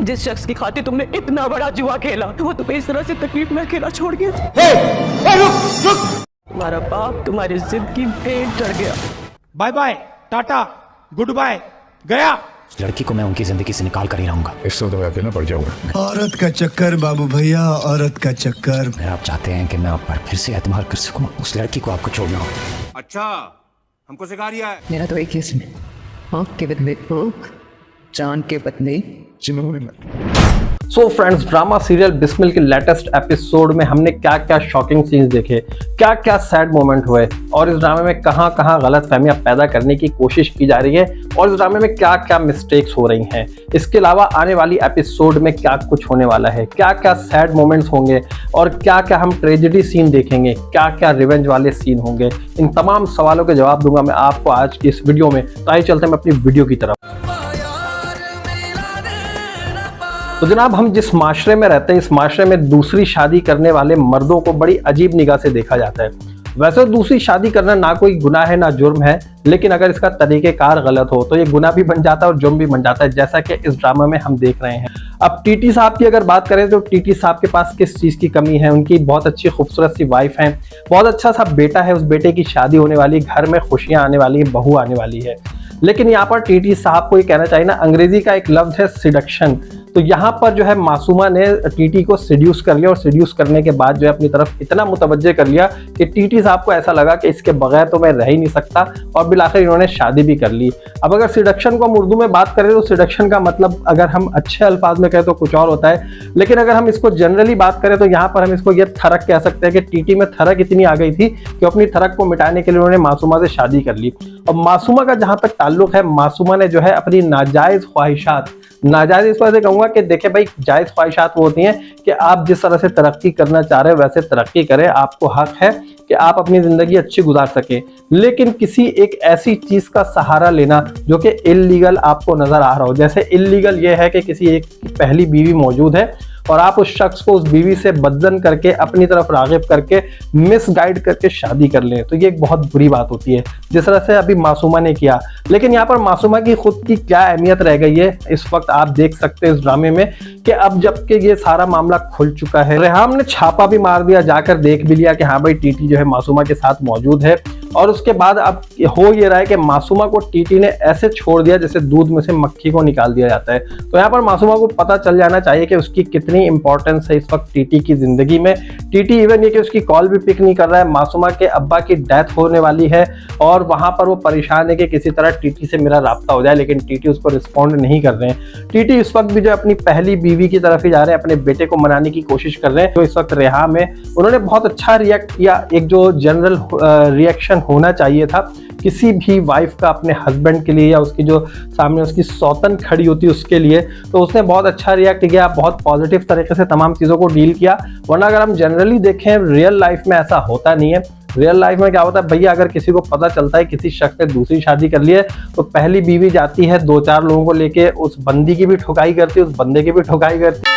जिस शख्स की खातिर तुमने इतना बड़ा जुआ खेला वो तुम्हें इस तरह से तकलीफ में अकेला छोड़ गया। तुम्हारा बाप तुम्हारी जिंदगी भेंट चढ़ गया। Bye bye tata goodbye गया। उस लड़की को मैं उनकी जिंदगी से निकाल कर ही रहूंगा। इससे तो मैं अकेला पड़ जाऊंगा। औरत का चक्कर बाबू भैया, औरत का चक्कर। अगर आप चाहते हैं कि मैं आप पर फिर से एतमाद कर सकूं, उस लड़की को आपको छोड़ना होगा। अच्छा हमको सिखा रिया है। मेरा तो एक ही इसमें आँख के बदले आँख, जान के बदले जुनून। So friends, drama serial Bismil के लेटेस्ट एपिसोड में हमने क्या क्या शॉकिंग सीन्स देखे, क्या क्या सैड मोमेंट हुए और इस ड्रामे में कहाँ कहाँ गलत फहमियाँ पैदा करने की कोशिश की जा रही है और इस ड्रामे में क्या क्या मिस्टेक्स हो रही हैं। इसके अलावा आने वाली एपिसोड में क्या कुछ होने वाला है, क्या क्या सैड मोमेंट्स होंगे और क्या क्या हम ट्रेजेडी सीन देखेंगे, क्या क्या रिवेंज वाले सीन होंगे, इन तमाम सवालों के जवाब दूंगा मैं आपको आज की इस वीडियो में। तो आइए चलते हैं अपनी वीडियो की तरफ। तो जनाब, हम जिस माशरे में रहते हैं इस माशरे में दूसरी शादी करने वाले मर्दों को बड़ी अजीब निगाह से देखा जाता है। वैसे दूसरी शादी करना ना कोई गुनाह है ना जुर्म है, लेकिन अगर इसका तरीक़ेकार गलत हो तो ये गुनाह भी बन जाता है और जुर्म भी बन जाता है, जैसा कि इस ड्रामा में हम देख रहे हैं। अब टीटी साहब की अगर बात करें तो टीटी साहब के पास किस चीज़ की कमी है? उनकी बहुत अच्छी खूबसूरत सी वाइफ है, बहुत अच्छा सा बेटा है, उस बेटे की शादी होने वाली, घर में खुशियाँ आने वाली, बहू आने वाली है। लेकिन यहाँ पर टीटी साहब को ये कहना चाहिए ना, अंग्रेजी का एक लफ्ज़ है सिडक्शन। तो यहाँ पर जो है मासूमा ने टीटी को सिड्यूस कर लिया और सिड्यूस करने के बाद जो है अपनी तरफ इतना मुतवज्जे कर लिया कि टीटी साहब को ऐसा लगा कि इसके बगैर तो मैं रह ही नहीं सकता और बिलाखिर इन्होंने शादी भी कर ली। अब अगर सिडक्शन को हम उर्दू में बात करें तो सिडक्शन का मतलब अगर हम अच्छे अल्फाज में कहें तो कुछ और होता है, लेकिन अगर हम इसको जनरली बात करें तो यहाँ पर हम इसको ये थरक कह सकते हैं कि टीटी में थरक इतनी आ गई थी कि अपनी थरक को मिटाने के लिए उन्होंने मासूमा से शादी कर ली। और मासूमा का जहाँ तक ताल्लुक है, मासूमा ने जो है अपनी नाजायज़ ख्वाहिशात, नाजायज़ इस वजह से कहूँगा कि देखें भाई, जायज़ ख्वाहिशात वो होती हैं कि आप जिस तरह से तरक्की करना चाह रहे हो वैसे तरक्की करें, आपको हक है कि आप अपनी ज़िंदगी अच्छी गुजार सकें, लेकिन किसी एक ऐसी चीज़ का सहारा लेना जो कि इल्लीगल आपको नज़र आ रहा हो। जैसे इल्लीगल ये है कि किसी एक पहली बीवी मौजूद है और आप उस शख्स को उस बीवी से बदजन करके अपनी तरफ रागिब करके मिसगाइड करके शादी कर लें, तो ये एक बहुत बुरी बात होती है, जिस तरह से अभी मासूमा ने किया। लेकिन यहाँ पर मासूमा की खुद की क्या अहमियत रह गई है इस वक्त आप देख सकते हैं इस ड्रामे में कि अब जबकि ये सारा मामला खुल चुका है, रेहाम ने छापा भी मार दिया, जाकर देख भी लिया कि हाँ भाई टीटी जो है मासूमा के साथ मौजूद है। और उसके बाद अब हो ये रहा है कि मासूमा को टीटी ने ऐसे छोड़ दिया जैसे दूध में से मक्खी को निकाल दिया जाता है। तो यहाँ पर मासूमा को पता चल जाना चाहिए कि उसकी कितनी इंपॉर्टेंस है इस वक्त टीटी की जिंदगी में। टीटी इवन ये कि उसकी कॉल भी पिक नहीं कर रहा है। मासूमा के अब्बा की डेथ होने वाली है और वहां पर वो परेशान है कि किसी तरह टीटी से मेरा राब्ता हो जाए, लेकिन टीटी उसको रिस्पॉन्ड नहीं कर रहे हैं। टीटी इस वक्त भी जो अपनी पहली बीवी की तरफ ही जा रहे हैं, अपने बेटे को मनाने की कोशिश कर रहे हैं। तो इस वक्त रेहाम है, उन्होंने बहुत अच्छा रिएक्ट किया, एक जो जनरल रिएक्शन होना चाहिए था किसी भी वाइफ का अपने हस्बैंड के लिए या उसकी जो सामने उसकी सौतन खड़ी होती है उसके लिए, तो उसने बहुत अच्छा रिएक्ट किया, बहुत पॉजिटिव तरीके से तमाम चीज़ों को डील किया। वरना अगर हम जनरली देखें रियल लाइफ में ऐसा होता नहीं है। रियल लाइफ में क्या होता है भैया, अगर किसी को पता चलता है किसी शख्स ने दूसरी शादी कर ली है तो पहली बीवी जाती है 2-4 लोगों को लेके, उस बंदी की भी ठुकाई करती है, उस बंदे की भी ठुकाई करती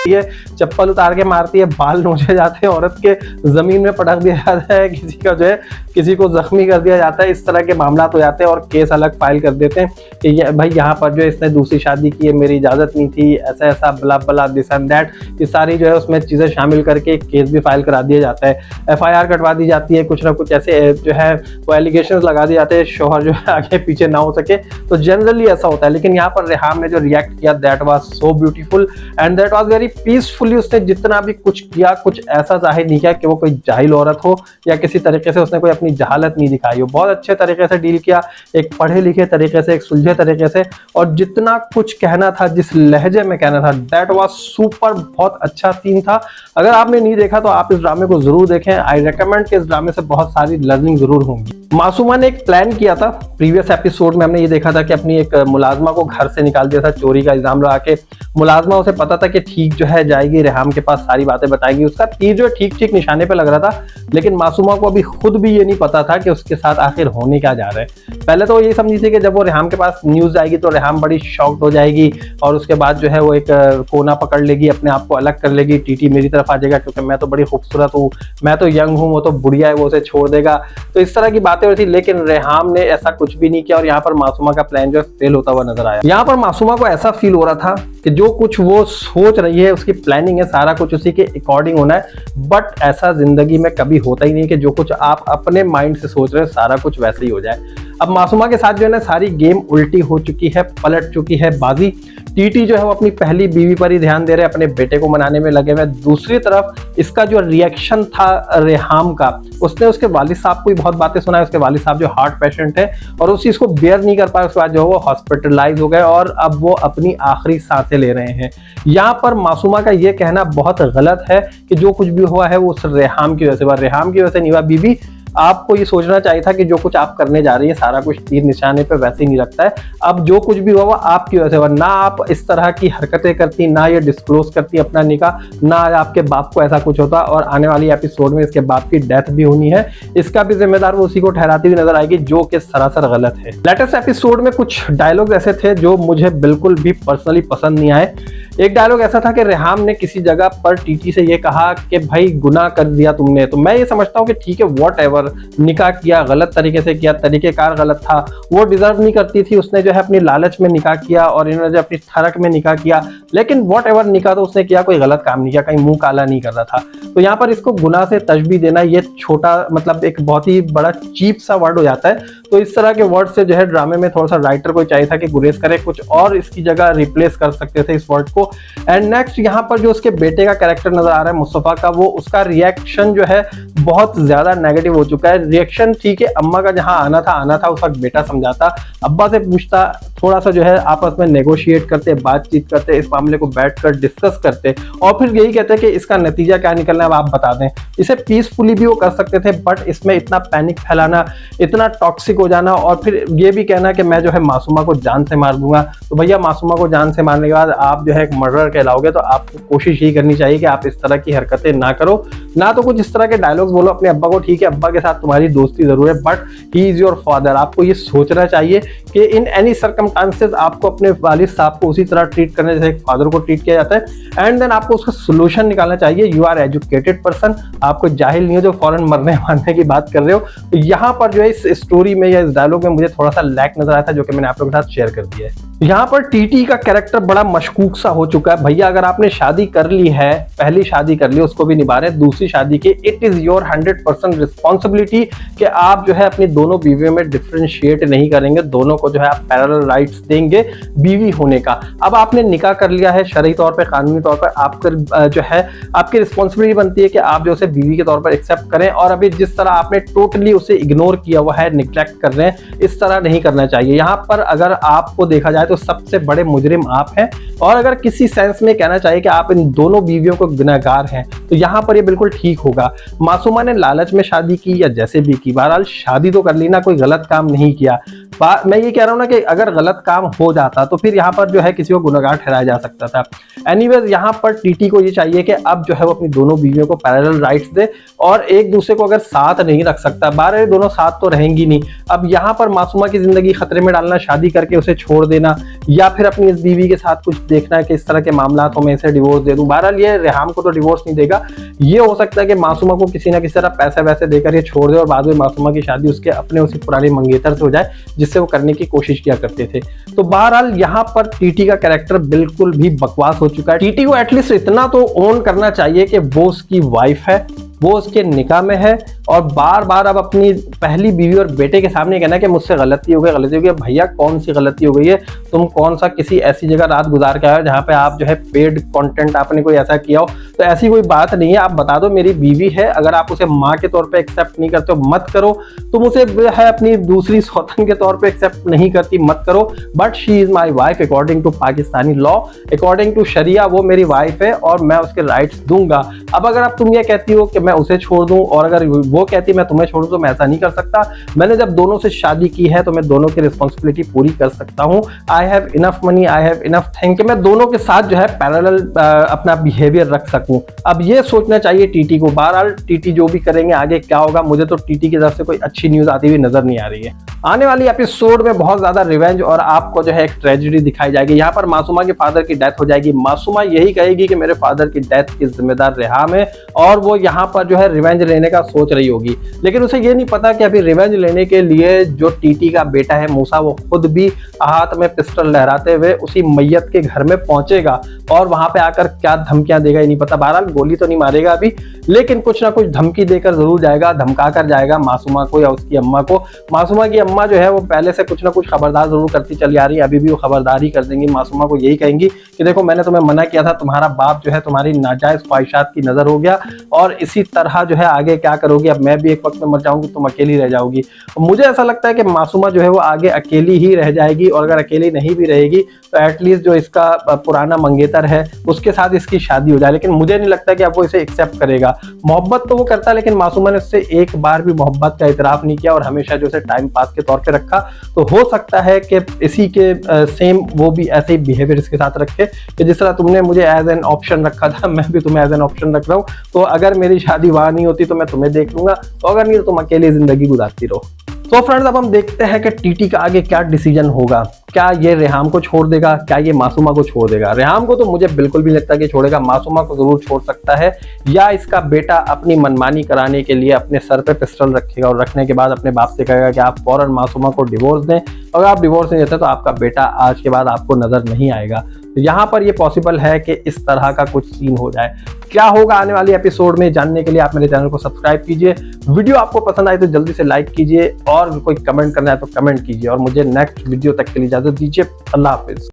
है, चप्पल उतार के मारती है, बाल नोचे जाते हैं, औरत के जमीन में पटक दिया जाता है, किसी का जो है किसी को जख्मी कर दिया जाता है। इस तरह के मामला हो जाते हैं और केस अलग फाइल कर देते हैं कि भाई यहाँ पर जो इसने दूसरी शादी की है, मेरी इजाज़त नहीं थी, ऐसा ऐसा बला बला दिस एंड दैट, ये सारी जो है उसमें चीज़ें शामिल करके केस भी फाइल करा दिया जाता है, FIR कटवा दी जाती है, कुछ ना कुछ ऐसे जो है वो एलिगेशन लगा दिए जाते हैं, शोहर जो है आगे पीछे ना हो सके। तो जनरली ऐसा होता है। लेकिन यहाँ पर रेहाम ने जो रिएक्ट किया that was so beautiful and that was very peacefully. उसने जितना भी कुछ किया कुछ ऐसा जाहिर नहीं किया कि वो कोई जाहिल औरत हो या किसी तरीके से उसने कोई अपनी जहालत नहीं दिखाई हो। बहुत अच्छे तरीके से डील किया, एक पढ़े लिखे तरीके से, एक सुलझे तरीके से, और जितना कुछ कहना था, जिस लहजे में कहना था, दैट वाज सुपर। बहुत अच्छा सीन था। अगर आपने नहीं देखा तो आप इस ड्रामे को जरूर देखें। आई रिकमेंड कि इस ड्रामे से बहुत सारी लर्निंग जरूर होंगी। मासूमा ने एक प्लान किया था, प्रीवियस एपिसोड में हमने ये देखा था कि अपनी एक मुलाजमा को घर से निकाल दिया था चोरी का इल्जाम लगा के। मुलाजमा उसे पता था कि ठीक जो है जाएगी, रेहाम के पास सारी बातें बताएगी, उसका तीर जो है ठीक ठीक निशाने पे लग रहा था। लेकिन मासूमा को अभी खुद भी ये नहीं पता था कि उसके साथ आखिर होने क्या जा रहा है। पहले तो ये समझी थी कि जब वो रेहाम के पास न्यूज आएगी तो रेहाम बड़ी शॉक्ड हो जाएगी और उसके बाद जो है वो एक कोना पकड़ लेगी, अपने आप को अलग कर लेगी, टीटी मेरी तरफ आ जाएगा क्योंकि मैं तो बड़ी खूबसूरत हूँ, मैं तो यंग हूँ, वो तो बुढ़िया है, वो उसे छोड़ देगा। तो इस तरह की बातें हो रही थी, लेकिन रेहाम ने ऐसा कुछ भी नहीं किया और यहाँ पर मासूमा का प्लान जो है फेल होता हुआ नजर आया। यहाँ पर मासूमा को ऐसा फील हो रहा था कि जो कुछ वो सोच रही है, उसकी प्लानिंग है, सारा कुछ उसी के अकॉर्डिंग होना है। बट ऐसा जिंदगी में कभी होता ही नहीं कि जो कुछ आप अपने माइंड से सोच रहे हैं सारा कुछ वैसे ही हो जाए। अब मासूमा के साथ जो है ना सारी गेम उल्टी हो चुकी है, पलट चुकी है बाजी। टीटी जो है वो अपनी पहली बीवी पर ही ध्यान दे रहे हैं, अपने बेटे को मनाने में लगे हुए। दूसरी तरफ इसका जो रिएक्शन था रेहाम का, उसने उसके वालिद साहब को भी बहुत बातें सुनाई। उसके वालिद साहब जो हार्ट पेशेंट है और उस चीज को बेयर नहीं कर पाए, उसके बाद जो है वो हॉस्पिटलाइज हो गए और अब वो अपनी आखिरी सांसें ले रहे हैं। यहाँ पर मासूमा का ये कहना बहुत गलत है कि जो कुछ भी हुआ है वो उस रेहाम की वजह से हुआ, रेहाम की वजह से नहीं हुआ। बीबी, आपको ये सोचना चाहिए था कि जो कुछ आप करने जा रही है सारा कुछ तीर निशाने पे वैसे ही नहीं लगता है। अब जो कुछ भी हुआ वो आपकी वजह से हुआ, ना आप इस तरह की हरकतें करती, ना ये डिस्क्लोज करती अपना निकाह, ना आपके बाप को ऐसा कुछ होता और आने वाली एपिसोड में इसके बाप की डेथ भी होनी है। इसका भी जिम्मेदार वो उसी को ठहराती हुई नजर आएगी, जो कि सरासर गलत है। लेटेस्ट एपिसोड में कुछ डायलॉग ऐसे थे जो मुझे बिल्कुल भी पर्सनली पसंद नहीं आए। एक डायलॉग ऐसा था कि रेहाम ने किसी जगह पर टीटी से ये कहा कि भाई गुनाह कर दिया तुमने। तो मैं ये समझता हूँ कि ठीक है, वॉट एवर, निकाह किया, गलत तरीके से किया, तरीकेकार गलत था, वो डिजर्व नहीं करती थी। उसने जो है अपनी लालच में निकाह किया और इन्होंने जो अपनी थरक में निकाह किया, लेकिन वॉट एवर, निकाह तो उसने किया, कोई गलत काम नहीं किया, कहीं मुंह काला नहीं कर रहा था। तो यहाँ पर इसको गुनाह से तशबीह देना ये छोटा मतलब एक बहुत ही बड़ा चीप सा वर्ड हो जाता है। तो इस तरह के वर्ड से जो है ड्रामे में थोड़ा सा राइटर को चाहिए था कि गुरेज करे, कुछ और इसकी जगह रिप्लेस कर सकते थे इस वर्ड को। एंड नेक्स्ट यहाँ पर जो उसके बेटे का कैरेक्टर नजर आ रहा है मुस्तफा का, वो उसका रिएक्शन जो है बहुत ज्यादा नेगेटिव हो चुका है। रिएक्शन ठीक है, अम्मा का जहां आना था उस वक्त बेटा समझाता, अब्बा से पूछता, थोड़ा सा जो है आपस में नेगोशिएट करते, बातचीत करते, इस मामले को बैठकर डिस्कस करते और फिर यही कहते हैं कि इसका नतीजा क्या निकलना है अब आप बता दें। इसे पीसफुली भी वो कर सकते थे, बट इसमें इतना पैनिक फैलाना, इतना टॉक्सिक हो जाना और फिर ये भी कहना कि मैं जो है मासूमा को जान से मार दूंगा। तो भैया, मासूमा को जान से मारने के बाद आप जो है एक मर्डर कहलाओगे, तो आपको कोशिश यही करनी चाहिए कि आप इस तरह की हरकतें ना करो, ना तो कुछ इस तरह के डायलॉग्स बोलो अपने अब्बा को। ठीक है, अब्बा के साथ तुम्हारी दोस्ती जरूर है, but he is your father. आपको ये सोचना चाहिए कि इन एनी सर्कमस्टांसेस आपको अपने वालिद साहब को उसी तरह ट्रीट करने जैसे एक फादर को ट्रीट किया जाता है। एंड देन आपको उसका सोल्यूशन निकालना चाहिए। यू आर एजुकेटेड पर्सन, आपको जाहिल नहीं हो जो फौरन मरने मारने की बात कर रहे हो। तो यहाँ पर जो है इस स्टोरी में या इस डायलॉग में मुझे थोड़ा सा लैक नजर आया था, जो कि मैंने आप लोगों के साथ शेयर कर दिया है। यहाँ पर टीटी का कैरेक्टर बड़ा मशकूक सा हो चुका है। भैया, अगर आपने शादी कर ली है, पहली शादी कर ली, उसको भी निभा रहे, दूसरी शादी की, इट इज योर 100% रिस्पॉन्सिबिलिटी कि आप जो है अपनी दोनों बीवियों में डिफरेंशिएट नहीं करेंगे, दोनों को जो है आप पैरेलल राइट्स देंगे बीवी होने का। अब आपने निकाह कर लिया है, शरई तौर पे, कानूनी तौर पर आपका जो है आपकी रिस्पॉन्सिबिलिटी बनती है कि आप जो उसे बीवी के तौर पर एक्सेप्ट करें। और अभी जिस तरह आपने टोटली उसे इग्नोर किया हुआ है, निग्लेक्ट कर रहे हैं, इस तरह नहीं करना चाहिए। यहाँ पर अगर आपको देखा जाए तो सबसे बड़े मुजरिम आप हैं, और अगर किसी सेंस में कहना चाहिए कि आप इन दोनों बीवियों को गुनहगार हैं, तो यहाँ पर ये बिल्कुल ठीक होगा। मासूमा ने लालच में शादी की या जैसे भी की, बहरहाल शादी तो कर ली ना, कोई गलत काम नहीं किया। मैं ये कह रहा हूं ना कि अगर गलत काम हो जाता तो फिर यहाँ पर जो है किसी को गुनहगार ठहराया जा सकता था। एनीवेज, यहाँ पर टीटी को ये चाहिए कि अब जो है वो अपनी दोनों बीवियों को पैरेलल राइट्स दे, और एक दूसरे को अगर साथ नहीं रख सकता, बारह दोनों साथ तो रहेंगी नहीं। अब यहाँ पर मासूमा की जिंदगी खतरे में डालना, शादी करके उसे छोड़ देना, या फिर अपनी इस बीवी के साथ कुछ देखना है कि इस तरह के मामला हो मैं इसे डिवोर्स दे दूं। बहरहाल ये रेहाम को तो डिवोर्स नहीं देगा। ये हो सकता है कि मासूमा को किसी ना किसी तरह पैसे वैसे देकर ये छोड़ दे और बाद में मासूमा की शादी उसके अपने उसी पुराने मंगेतर से हो जाए जिससे वो करने की कोशिश किया करते थे। तो बहरहाल यहाँ पर टीटी का कैरेक्टर बिल्कुल भी बकवास हो चुका है। टीटी को एटलीस्ट इतना तो ओन करना चाहिए कि वो उसकी वाइफ है, वो उसके निकाह में है, और बार बार अब अपनी पहली बीवी और बेटे के सामने कहना कि मुझसे गलती हो गई। भैया, कौन सी गलती हो गई है? तुम कौन सा किसी ऐसी जगह रात गुजार के आए हो जहाँ पे आप जो है पेड कंटेंट आपने कोई ऐसा किया हो? तो ऐसी कोई बात नहीं है। आप बता दो मेरी बीवी है, अगर आप उसे माँ के तौर पे एक्सेप्ट नहीं करते हो मत करो, तुम उसे है अपनी दूसरी सौतन के तौर पे एक्सेप्ट नहीं करती मत करो, but she is my wife according to Pakistani law, according to शरिया वो मेरी वाइफ है और मैं उसके राइट्स दूंगा। अब अगर आप तुम ये कहती हो कि मैं उसे छोड़ दूं, और अगर वो कहती मैं तुम्हें छोड़ दूं, तो मैं ऐसा नहीं कर सकता। मैंने जब दोनों से शादी की है तो मैं दोनों की रिस्पॉन्सिबिलिटी पूरी कर सकता हूं। I have enough money, I have enough thing कि मैं दोनों के साथ जो है पैरेलल अपना बिहेवियर रख सकता सकूं। अब ये सोचना चाहिए टीटी को। बहरहाल टीटी जो भी करेंगे आगे क्या होगा, मुझे तो टीटी की तरफ से कोई अच्छी न्यूज आती हुई नजर नहीं आ रही है। आने वाली एपिसोड में बहुत ज्यादा रिवेंज और आपको जो है एक ट्रेजेडी दिखाई जाएगी। यहाँ पर मासूमा के फादर की डेथ हो जाएगी। मासूमा यही कहेगी कि मेरे फादर की डेथ की जिम्मेदार रेहाम है और वो यहाँ पर जो है रिवेंज लेने का सोच रही होगी, लेकिन उसे ये नहीं पता कि अभी रिवेंज लेने के लिए जो टीटी का बेटा है मूसा, वो खुद भी हाथ में पिस्टल लहराते हुए उसी मैयत के घर में पहुंचेगा और वहां पे आकर क्या धमकियां देगा ये नहीं पता। बहरहाल गोली तो नहीं मारेगा अभी, लेकिन कुछ ना कुछ धमकी देकर जरूर जाएगा, धमका कर जाएगा मासूमा को या उसकी अम्मा को। मासूमा की अम्मा जो है वो पहले से कुछ ना कुछ खबरदार जरूर करती चली आ रही है, अभी भी वो खबरदार ही कर देंगी। मासूमा को यही कहेंगी कि देखो मैंने तुम्हें मना किया था, तुम्हारा बाप जो है तुम्हारी नाजायज ख्वाहिशात की नजर हो गया और इसी तरह जो है आगे क्या करोगी, अब मैं भी एक वक्त में मर जाऊंगी, तुम अकेली रह जाओगी। मुझे ऐसा लगता है कि मासूमा जो है वो आगे अकेली ही रह जाएगी और अगर अकेली नहीं भी रहेगी तो एटलीस्ट जो इसका पुराना मंगेतर है उसके साथ इसकी शादी हो जाए, लेकिन मुझे नहीं लगता कि अब वो इसे एक्सेप्ट करेगा। मोहब्बत तो वो करता है, लेकिन मासूमा ने उससे एक बार भी मोहब्बत का इतराफ नहीं किया और हमेशा जो उसे टाइम पास के तौर पे रखा। तो हो सकता है कि इसी के सेम वो भी ऐसे ही बिहेवियर इसके साथ रखे कि जिस तरह तुमने मुझे एज एन ऑप्शन रखा था, मैं भी तुम्हें एज एन ऑप्शन रख रहा हूँ। तो अगर मेरी शादी वहां नहीं होती तो मैं तुम्हें देख लूंगा, तो अगर नहीं तो तुम अकेली जिंदगी गुजारती रहो। तो फ्रेंड्स अब हम देखते हैं कि टीटी का आगे क्या डिसीजन होगा। क्या ये रेहाम को छोड़ देगा, क्या ये मासूमा को छोड़ देगा? रेहाम को तो मुझे बिल्कुल भी लगता कि छोड़ेगा, मासूमा को जरूर छोड़ सकता है, या इसका बेटा अपनी मनमानी कराने के लिए अपने सर पे पिस्टल रखेगा और रखने के बाद अपने बाप से कहेगा कि आप फौरन मासूमा को डिवोर्स दें। अगर आप डिवोर्स नहीं देते तो आपका बेटा आज के बाद आपको नजर नहीं आएगा। तो यहाँ पर ये पॉसिबल है कि इस तरह का कुछ सीन हो जाए। क्या होगा आने वाली एपिसोड में जानने के लिए आप मेरे चैनल को सब्सक्राइब कीजिए। वीडियो आपको पसंद आए तो जल्दी से लाइक कीजिए और कोई कमेंट करना है तो कमेंट कीजिए और मुझे नेक्स्ट वीडियो तक के लिए इजाजत दीजिए। अल्लाह हाफिज।